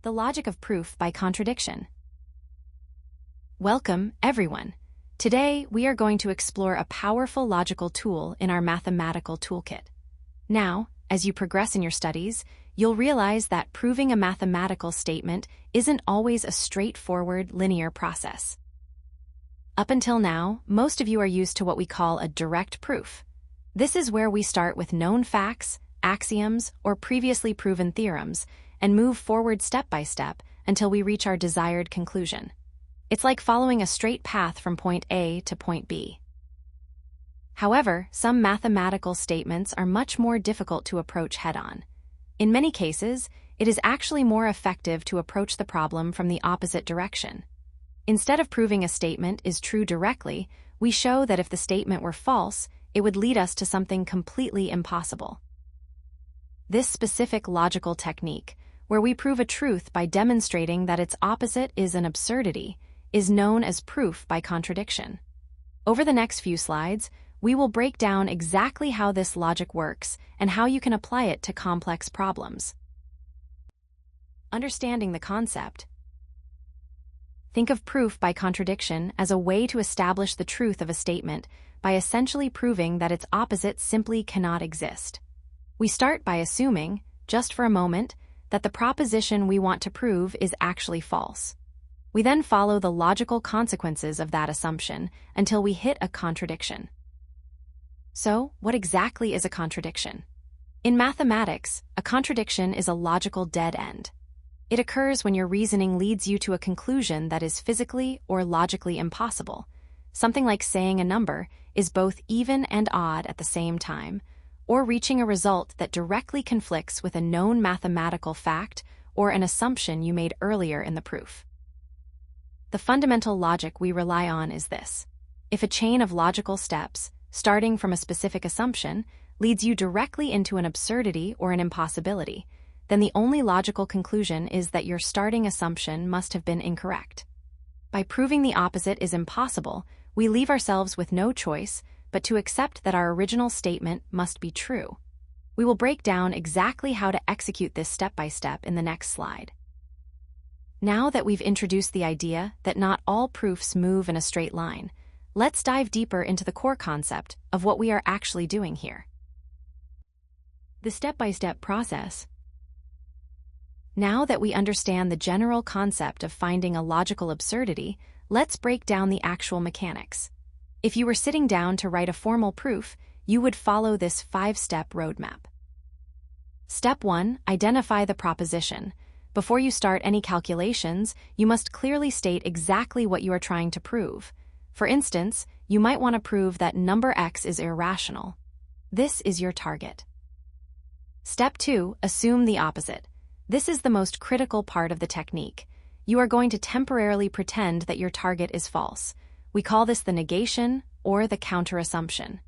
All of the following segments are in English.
The logic of proof by contradiction. Welcome, everyone. Today, we are going to explore a powerful logical tool in our mathematical toolkit. Now, as you progress in your studies, you'll realize that proving a mathematical statement isn't always a straightforward, linear process. Up until now, most of you are used to what we call a direct proof. This is where we start with known facts, axioms, or previously proven theorems, and move forward step by step until we reach our desired conclusion. It's like following a straight path from point A to point B. However, some mathematical statements are much more difficult to approach head-on. In many cases, it is actually more effective to approach the problem from the opposite direction. Instead of proving a statement is true directly, we show that if the statement were false, it would lead us to something completely impossible. This specific logical technique, where we prove a truth by demonstrating that its opposite is an absurdity, is known as proof by contradiction. Over the next few slides, we will break down exactly how this logic works and how you can apply it to complex problems. Understanding the concept. Think of proof by contradiction as a way to establish the truth of a statement by essentially proving that its opposite simply cannot exist. We start by assuming, just for a moment, that the proposition we want to prove is actually false. We then follow the logical consequences of that assumption until we hit a contradiction. So, what exactly is a contradiction? In mathematics, a contradiction is a logical dead end. It occurs when your reasoning leads you to a conclusion that is physically or logically impossible. Something like saying a number is both even and odd at the same time, or reaching a result that directly conflicts with a known mathematical fact or an assumption you made earlier in the proof. The fundamental logic we rely on is this. If a chain of logical steps, starting from a specific assumption, leads you directly into an absurdity or an impossibility, then the only logical conclusion is that your starting assumption must have been incorrect. By proving the opposite is impossible, we leave ourselves with no choice but to accept that our original statement must be true. We will break down exactly how to execute this step by step in the next slide. Now that we've introduced the idea that not all proofs move in a straight line, let's dive deeper into the core concept of what we are actually doing here. The step-by-step process. Now that we understand the general concept of finding a logical absurdity, let's break down the actual mechanics. If you were sitting down to write a formal proof, you would follow this 5-step roadmap. Step 1. Identify the proposition. Before you start any calculations, you must clearly state exactly what you are trying to prove. For instance, you might want to prove that number x is irrational. This is your target. Step 2. Assume the opposite. This is the most critical part of the technique. You are going to temporarily pretend that your target is false. We call this the negation or the counter-assumption.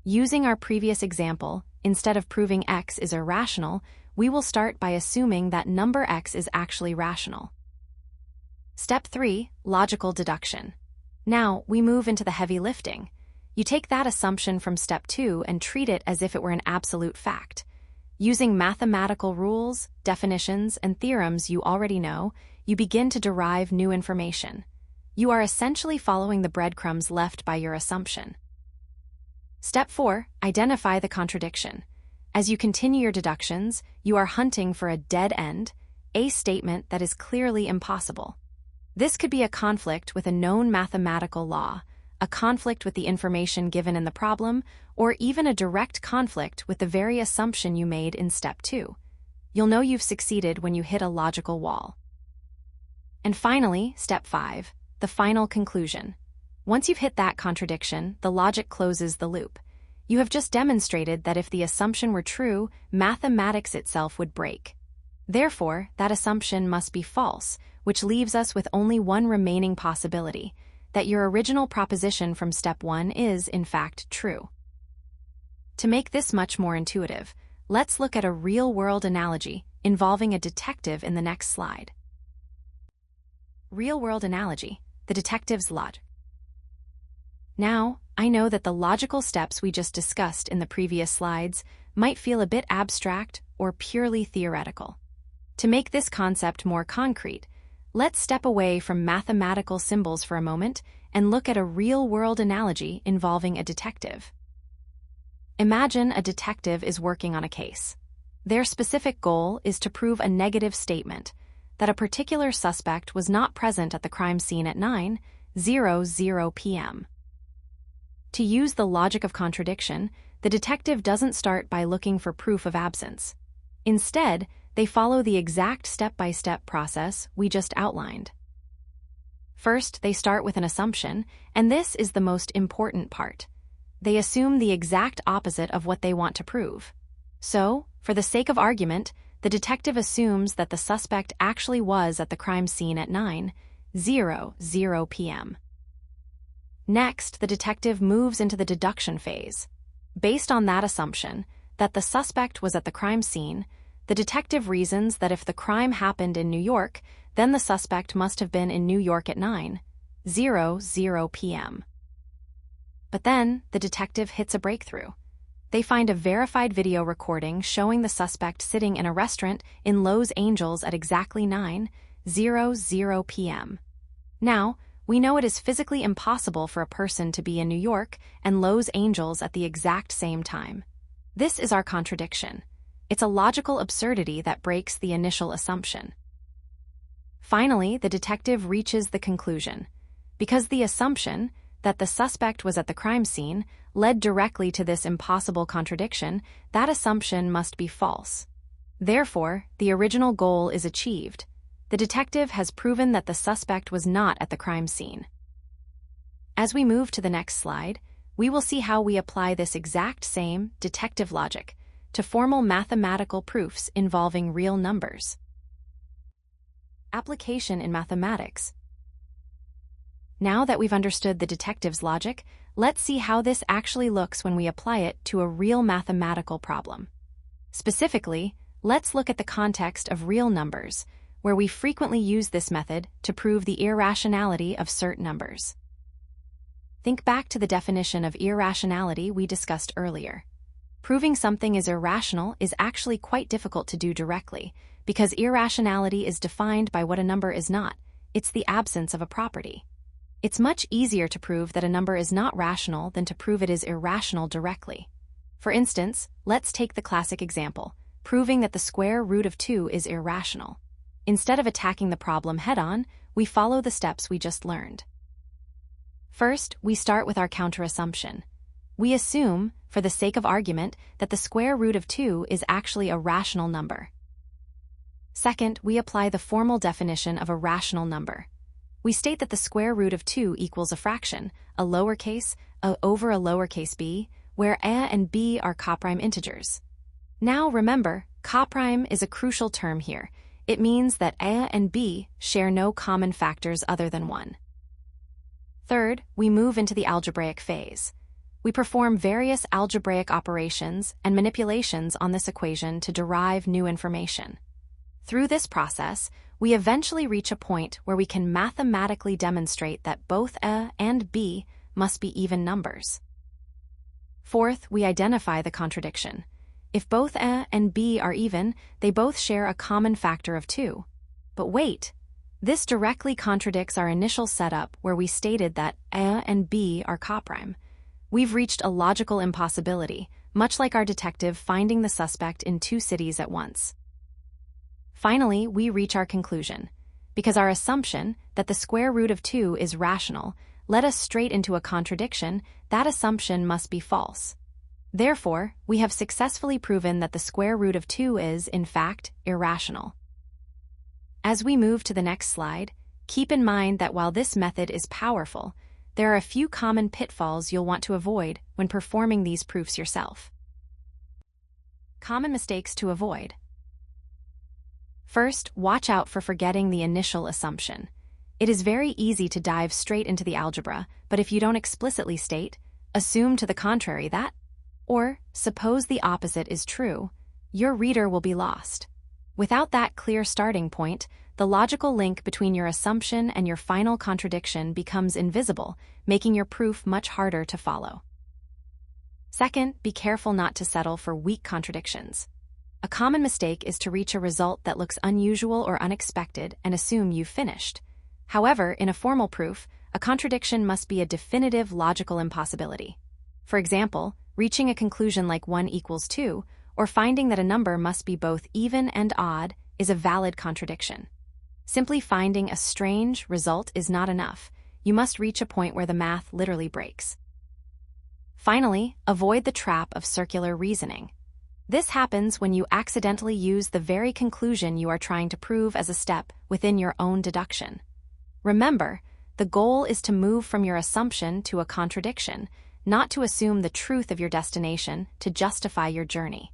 Using our previous example, instead of proving x is irrational, we will start by assuming that number x is actually rational. Step 3. Logical deduction. Now, we move into the heavy lifting. You take that assumption from step 2 and treat it as if it were an absolute fact. Using mathematical rules, definitions, and theorems you already know, you begin to derive new information. You are essentially following the breadcrumbs left by your assumption. Step 4. Identify the contradiction. As you continue your deductions, you are hunting for a dead end, a statement that is clearly impossible. This could be a conflict with a known mathematical law, a conflict with the information given in the problem, or even a direct conflict with the very assumption you made in step 2. You'll know you've succeeded when you hit a logical wall. And finally, step 5. The final conclusion. Once you've hit that contradiction, the logic closes the loop. You have just demonstrated that if the assumption were true, mathematics itself would break. Therefore, that assumption must be false, which leaves us with only one remaining possibility, that your original proposition from step 1 is, in fact, true. To make this much more intuitive, let's look at a real-world analogy involving a detective in the next slide. Real-world analogy. The detective's logic. Now, I know that the logical steps we just discussed in the previous slides might feel a bit abstract or purely theoretical. To make this concept more concrete, let's step away from mathematical symbols for a moment and look at a real-world analogy involving a detective. Imagine a detective is working on a case. Their specific goal is to prove a negative statement that a particular suspect was not present at the crime scene at 9:00 p.m. To use the logic of contradiction, the detective doesn't start by looking for proof of absence. Instead, they follow the exact step-by-step process we just outlined. First, they start with an assumption, and this is the most important part. They assume the exact opposite of what they want to prove. So, for the sake of argument, the detective assumes that the suspect actually was at the crime scene at 9:00 p.m. Next, the detective moves into the deduction phase. Based on that assumption, that the suspect was at the crime scene, the detective reasons that if the crime happened in New York, then the suspect must have been in New York at 9:00 p.m. But then, the detective hits a breakthrough. They find a verified video recording showing the suspect sitting in a restaurant in Los Angeles at exactly 9:00 p.m. Now, we know it is physically impossible for a person to be in New York and Los Angeles at the exact same time. This is our contradiction. It's a logical absurdity that breaks the initial assumption. Finally, the detective reaches the conclusion. Because the assumption that the suspect was at the crime scene led directly to this impossible contradiction, that assumption must be false. Therefore, the original goal is achieved. The detective has proven that the suspect was not at the crime scene. As we move to the next slide, we will see how we apply this exact same detective logic to formal mathematical proofs involving real numbers. Application in mathematics. Now that we've understood the detective's logic, let's see how this actually looks when we apply it to a real mathematical problem. Specifically, let's look at the context of real numbers, where we frequently use this method to prove the irrationality of certain numbers. Think back to the definition of irrationality we discussed earlier. Proving something is irrational is actually quite difficult to do directly, because irrationality is defined by what a number is not. It's the absence of a property. It's much easier to prove that a number is not rational than to prove it is irrational directly. For instance, let's take the classic example, proving that the square root of 2 is irrational. Instead of attacking the problem head-on, we follow the steps we just learned. First, we start with our counter-assumption. We assume, for the sake of argument, that the square root of 2 is actually a rational number. Second, we apply the formal definition of a rational number. We state that the square root of 2 equals a fraction, a lowercase a over a lowercase b, where a and b are coprime integers. Now remember, coprime is a crucial term here. It means that a and b share no common factors other than 1. Third, we move into the algebraic phase. We perform various algebraic operations and manipulations on this equation to derive new information. Through this process, we eventually reach a point where we can mathematically demonstrate that both a and b must be even numbers. Fourth, we identify the contradiction. If both a and b are even, they both share a common factor of 2. But wait, this directly contradicts our initial setup where we stated that a and b are coprime. We've reached a logical impossibility, much like our detective finding the suspect in 2 cities at once. Finally, we reach our conclusion. Because our assumption that the square root of 2 is rational led us straight into a contradiction, that assumption must be false. Therefore, we have successfully proven that the square root of 2 is, in fact, irrational. As we move to the next slide, keep in mind that while this method is powerful, there are a few common pitfalls you'll want to avoid when performing these proofs yourself. Common mistakes to avoid. First, watch out for forgetting the initial assumption. It is very easy to dive straight into the algebra, but if you don't explicitly state, assume to the contrary that, or suppose the opposite is true, your reader will be lost. Without that clear starting point, the logical link between your assumption and your final contradiction becomes invisible, making your proof much harder to follow. Second, be careful not to settle for weak contradictions. A common mistake is to reach a result that looks unusual or unexpected and assume you've finished. However, in a formal proof, a contradiction must be a definitive logical impossibility. For example, reaching a conclusion like 1 equals 2, or finding that a number must be both even and odd, is a valid contradiction. Simply finding a strange result is not enough. You must reach a point where the math literally breaks. Finally, avoid the trap of circular reasoning. This happens when you accidentally use the very conclusion you are trying to prove as a step within your own deduction. Remember, the goal is to move from your assumption to a contradiction, not to assume the truth of your destination to justify your journey.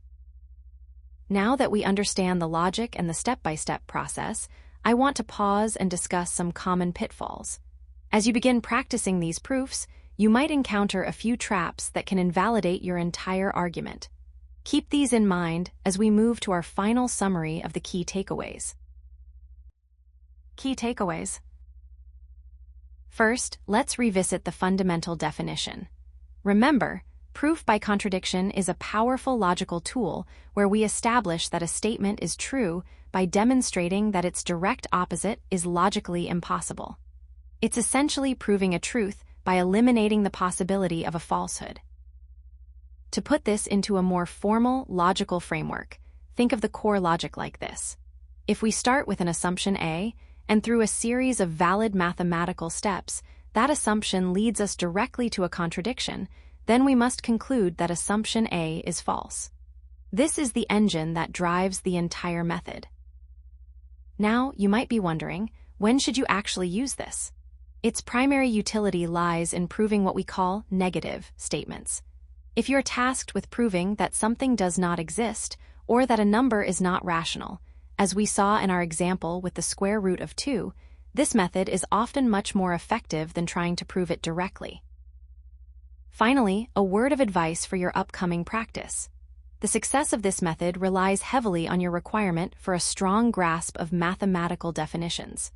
Now that we understand the logic and the step-by-step process, I want to pause and discuss some common pitfalls. As you begin practicing these proofs, you might encounter a few traps that can invalidate your entire argument. Keep these in mind as we move to our final summary of the key takeaways. Key takeaways. First, let's revisit the fundamental definition. Remember, proof by contradiction is a powerful logical tool where we establish that a statement is true by demonstrating that its direct opposite is logically impossible. It's essentially proving a truth by eliminating the possibility of a falsehood. To put this into a more formal, logical framework, think of the core logic like this. If we start with an assumption A, and through a series of valid mathematical steps, that assumption leads us directly to a contradiction, then we must conclude that assumption A is false. This is the engine that drives the entire method. Now, you might be wondering, when should you actually use this? Its primary utility lies in proving what we call negative statements. If you're tasked with proving that something does not exist or that a number is not rational, as we saw in our example with the square root of 2, this method is often much more effective than trying to prove it directly. Finally, a word of advice for your upcoming practice. The success of this method relies heavily on your requirement for a strong grasp of mathematical definitions.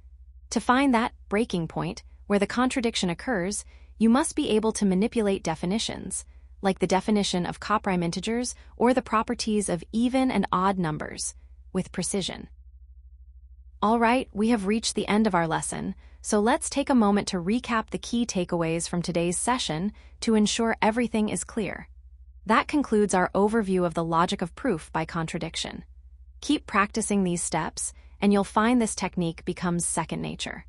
To find that breaking point where the contradiction occurs, you must be able to manipulate definitions, like the definition of coprime integers or the properties of even and odd numbers, with precision. All right, we have reached the end of our lesson, so let's take a moment to recap the key takeaways from today's session to ensure everything is clear. That concludes our overview of the logic of proof by contradiction. Keep practicing these steps, and you'll find this technique becomes second nature.